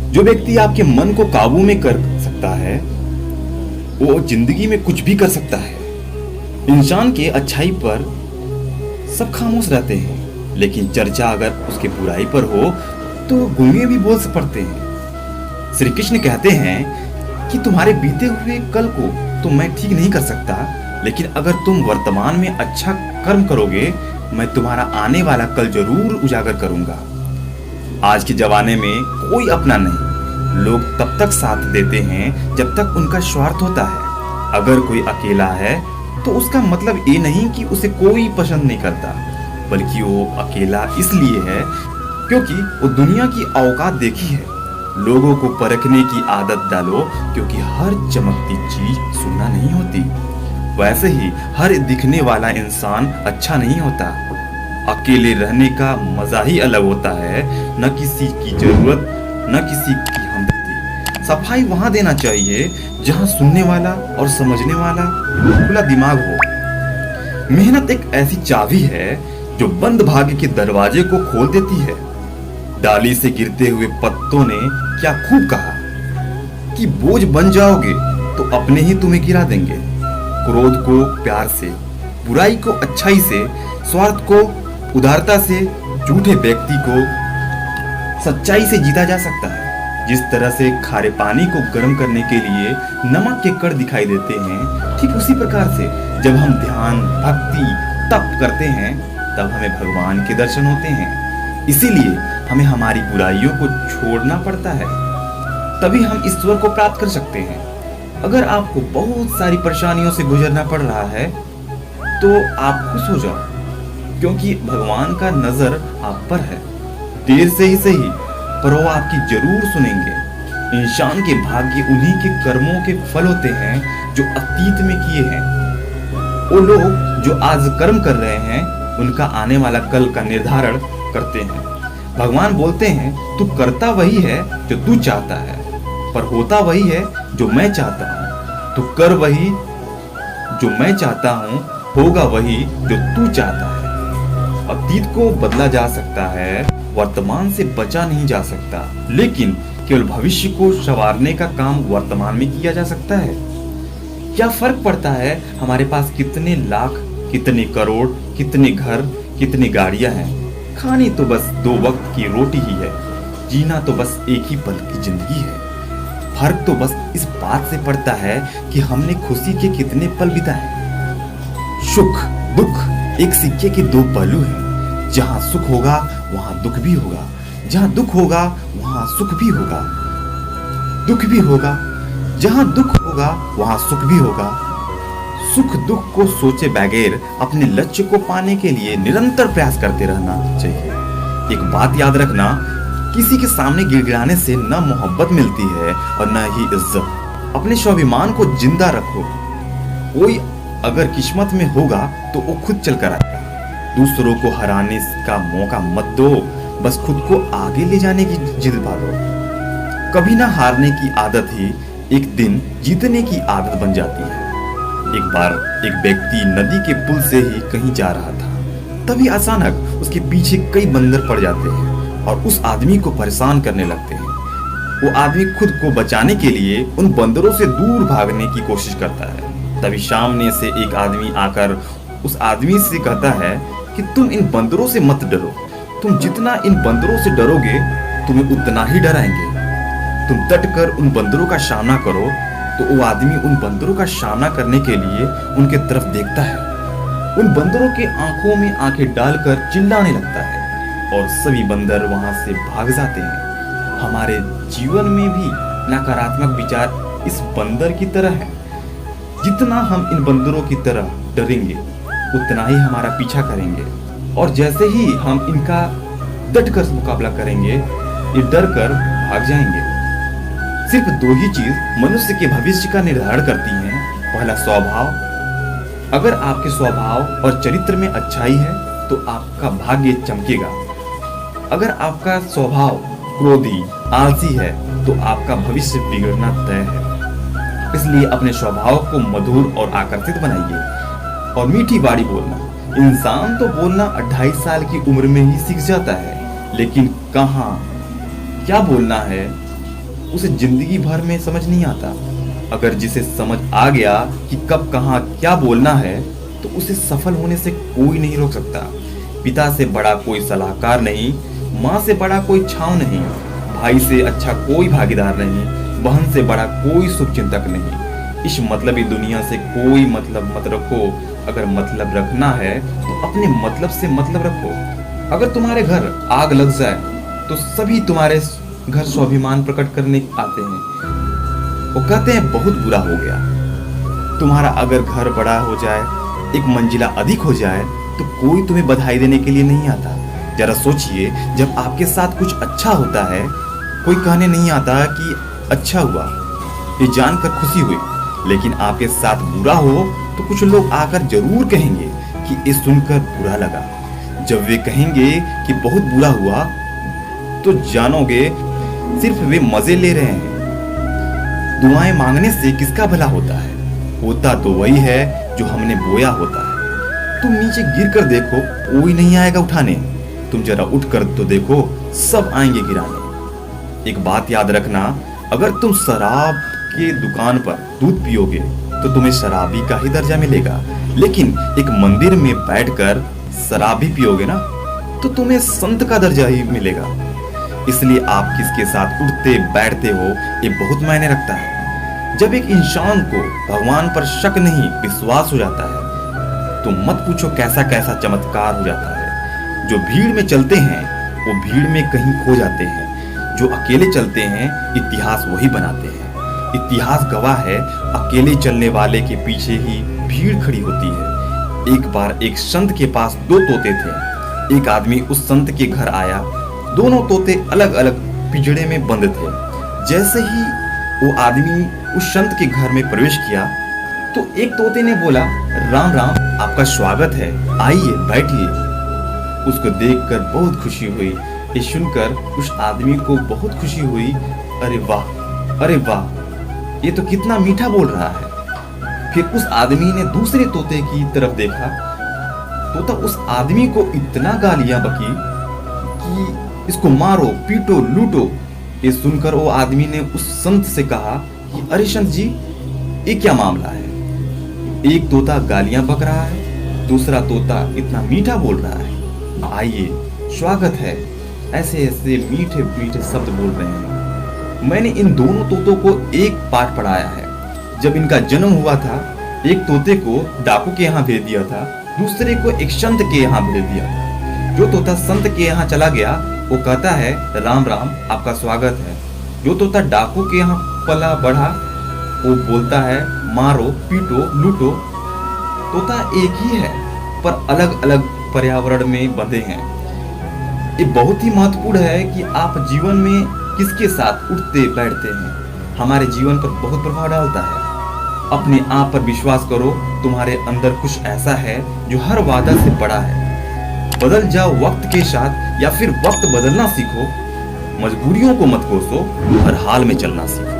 जो व्यक्ति आपके मन को काबू में कर सकता है वो जिंदगी में कुछ भी कर सकता है। इंसान के अच्छाई पर सब खामोश रहते हैं, लेकिन चर्चा अगर उसके बुराई पर हो तो गूंगे भी बोल पड़ते हैं। श्री कृष्ण कहते हैं कि तुम्हारे बीते हुए कल को तो मैं ठीक नहीं कर सकता, लेकिन अगर तुम वर्तमान में अच्छा कर्म करोगे मैं तुम्हारा आने वाला कल जरूर उजागर करूंगा। आज के जमाने में कोई अपना नहीं, लोग तब तक साथ देते हैं जब तक उनका स्वार्थ होता है। अगर कोई अकेला है तो उसका मतलब ये नहीं कि उसे कोई पसंद नहीं करता, बल्कि वो अकेला इसलिए है क्योंकि वो दुनिया की औकात देखी है। लोगों को परखने की आदत डालो, क्योंकि हर चमकती चीज सोना नहीं होती। वैसे ही हर दिखने वाला इंसान अच्छा नहीं होता। अकेले रहने का मजा ही अलग होता है, न किसी की जरूरत न किसी की हमदर्दी। सफाई वहां देना चाहिए जहां सुनने वाला और समझने वाला खुला दिमाग हो। मेहनत एक ऐसी चाबी है जो बंद भाग्य के दरवाजे को खोल देती है। डाली से गिरते हुए पत्तों ने क्या खूब कहा कि बोझ बन जाओगे तो अपने ही तुम्हें गिरा देंगे। क्रोध को प्यार से, बुराई को अच्छाई से, स्वार्थ को उदारता से, झूठे व्यक्ति को सच्चाई से जीता जा सकता है। जिस तरह से खारे पानी को गर्म करने के लिए नमक के कण दिखाई देते हैं, ठीक उसी प्रकार से जब हम ध्यान, भक्ति, तप करते हैं तब हमें भगवान के दर्शन होते हैं। इसीलिए हमें हमारी बुराइयों को छोड़ना पड़ता है, तभी हम ईश्वर को प्राप्त कर सकते हैं। अगर आपको बहुत सारी परेशानियों से गुजरना पड़ रहा है तो आप खुश हो जाओ, क्योंकि भगवान का नजर आप पर है। देर से ही सही पर वो आपकी जरूर सुनेंगे। इंसान के भाग्य उन्हीं के कर्मों के फल होते हैं जो अतीत में किए हैं। वो लोग जो आज कर्म कर रहे हैं उनका आने वाला कल का निर्धारण करते हैं। भगवान बोलते हैं तू करता वही है जो तू चाहता है, पर होता वही है जो मैं चाहता हूँ। तू कर वही जो मैं चाहता हूँ, होगा वही जो तू चाहता है। अतीत को बदला जा सकता है, वर्तमान से बचा नहीं जा सकता, लेकिन केवल भविष्य को संवारने का काम वर्तमान में किया जा सकता है। क्या फर्क पड़ता है हमारे पास कितने लाख, कितने करोड़, कितने घर, कितनी गाड़ियां हैं? खानी तो बस 2 वक्त की रोटी ही है, जीना तो बस एक ही पल की जिंदगी है। फर्क तो बस इस बात से पड़ता है कि हमने खुशी के कितने पल बिताए। सुख दुख एक सिक्के के 2 पहलू हैं। जहां सुख होगा वहां दुख भी होगा, जहां दुख होगा वहां सुख भी होगा। दुख भी होगा, जहां दुख होगा वहां सुख भी होगा। सुख दुख को सोचे बगैर अपने लक्ष्य को पाने के लिए निरंतर प्रयास करते रहना चाहिए। एक बात याद रखना, किसी के सामने गिड़गिड़ाने से न मोहब्बत मिलती है और न ही इज्जत। अपने स्वाभिमान को जिंदा रखो। कोई अगर किस्मत में होगा तो वो खुद चल कर आएगा। दूसरों को हराने का मौका मत दो, बस खुद को आगे ले जाने की जिद पालो। कभी ना हारने की आदत ही एक दिन जीतने की आदत बन जाती है। एक बार एक व्यक्ति नदी के पुल से ही कहीं जा रहा था, तभी अचानक उसके पीछे कई बंदर पड़ जाते हैं और उस आदमी को परेशान करने लगते हैं। वो आदमी खुद को बचाने के लिए उन बंदरों से दूर भागने की कोशिश करता है। तभी सामने से एक आदमी आकर उस आदमी से कहता है कि तुम इन बंदरों से मत डरो, तुम जितना इन बंदरों से डरोगे तुम्हें उतना ही डराएंगे। तुम डट कर उन बंदरों का सामना करो। तो वो आदमी उन बंदरों का सामना करने के लिए उनके तरफ देखता है। उन बंदरों के आंखों में आंखें डालकर चिल्लाने लगता है और सभी बंदर वहां से भाग जाते हैं। हमारे जीवन में भी नकारात्मक विचार इस बंदर की तरह है। जितना हम इन बंदरों की तरह डरेंगे उतना ही हमारा पीछा करेंगे, और जैसे ही हम इनका डटकर मुकाबला करेंगे ये डर कर भाग जाएंगे। सिर्फ 2 ही चीज मनुष्य के भविष्य का निर्धारण करती हैं। पहला स्वभाव। अगर आपके स्वभाव और चरित्र में अच्छाई है तो आपका भाग्य चमकेगा। अगर आपका स्वभाव क्रोधी, आलसी है तो आपका भविष्य बिगड़ना तय है। इसलिए अपने स्वभाव को मधुर और आकर्षित बनाइए और मीठी बाड़ी बोलना। इंसान तो बोलना 28 साल की उम्र में ही सीख जाता है, लेकिन कहाँ क्या बोलना है उसे जिंदगी भर में समझ नहीं आता। अगर जिसे समझ आ गया कि कब कहाँ क्या बोलना है, तो उसे सफल होने से कोई नहीं रोक सकता। पिता से बड़ा कोई सलाहकार नहीं, माँ से बड़ा कोई छांव नहीं, भाई से अच्छा कोई भागीदार नहीं, बहन से बड़ा कोई शुभचिंतक नहीं। इस मतलबी दुनिया से कोई मतलब मत रखो। अगर मतलब रखना है तो अपने मतलब से मतलब रखो। अगर तुम्हारे घर आग लग जाए तो सभी तुम्हारे घर स्वाभिमान प्रकट करने आते हैं। वो कहते हैं बहुत बुरा हो गया। तुम्हारा अगर घर बड़ा हो जाए, एक मंजिला अधिक हो जाए, तो कोई तुम्हें बधाई देने के लिए नहीं आता। जरा सोचिए, जब आपके साथ कुछ अच्छा होता है, कोई कहने नहीं आता कि अच्छा हुआ, ये जानकर खुशी हुई। लेकिन आपके साथ बुरा हो तो कुछ लोग आकर जरूर कहेंगे कि ये सुनकर बुरा लगा। जब वे कहेंगे कि बहुत बुरा हुआ, तो जानोगे सिर्फ वे मजे ले रहे हैं। दुआएं मांगने से किसका भला होता है? होता तो वही है जो हमने बोया होता है। तुम नीचे गिर कर देखो, कोई नहीं आएगा उठाने। तुम जरा उठ कर तो देखो, सब आएंगे गिराने। एक बात याद रखना, अगर तुम शराब के दुकान पर दूध पियोगे तो तुम्हें शराबी का ही दर्जा मिलेगा। लेकिन एक मंदिर में बैठकर शराब भी पियोगे ना, तो तुम्हें संत का दर्जा ही मिलेगा। इसलिए आप किसके साथ उठते बैठते हो, ये बहुत मायने रखता है। जब एक इंसान को भगवान पर शक नहीं विश्वास हो जाता है, तो मत पूछो कैसा कैसा चमत्कार हो जाता है। जो भीड़ में चलते हैं वो भीड़ में कहीं खो जाते हैं। जो अकेले चलते हैं इतिहास वही बनाते हैं। इतिहास गवाह है, अकेले चलने वाले के पीछे ही भीड़ खड़ी होती है। एक बार एक संत के पास दो तोते थे। एक आदमी उस संत के घर आया। दोनों तोते अलग अलग पिंजड़े में बंद थे। जैसे ही वो आदमी उस संत के घर में प्रवेश किया, तो एक तोते ने बोला, राम राम, आपका स्वागत है, आइए बैठिए। उसको देखकर बहुत खुशी हुई। ये सुनकर उस आदमी को बहुत खुशी हुई। अरे वाह, अरे वाह, ये तो कितना मीठा बोल रहा है। फिर उस आदमी ने दूसरे तोते की तरफ देखा। तोता उस आदमी को इतना गालियां बकी कि इसको मारो, पीटो, लूटो। ये सुनकर वो आदमी ने उस संत से कहा कि अरे संत जी, ये क्या मामला है? एक तोता गालियां बक रहा है, दूसरा तोता इतना मीठा बोल रहा है। आइए, स्वागत है। ऐसे ऐसे मीठे मीठे शब्द बोल रहे हैं। मैंने इन दोनों तोतों को एक पाठ पढ़ाया है। जब इनका जन्म हुआ था, एक तोते को डाकू के यहाँ भेज दिया था, दूसरे को एक संत के यहाँ भेज दिया था। जो तोता संत के यहाँ चला गया, वो कहता है राम राम, आपका स्वागत है। जो तोता डाकू के यहाँ पला बढ़ा, वो बोलता है मारो, पीटो, लूटो। तोता एक ही है, पर अलग अलग पर्यावरण में बंधे हैं। ये बहुत ही महत्वपूर्ण है कि आप जीवन में किसके साथ उठते बैठते हैं, हमारे जीवन पर बहुत प्रभाव डालता है। अपने आप पर विश्वास करो, तुम्हारे अंदर कुछ ऐसा है जो हर वादा से बड़ा है। बदल जाओ वक्त के साथ, या फिर वक्त बदलना सीखो। मजबूरियों को मत कोसो, हर हाल में चलना सीखो।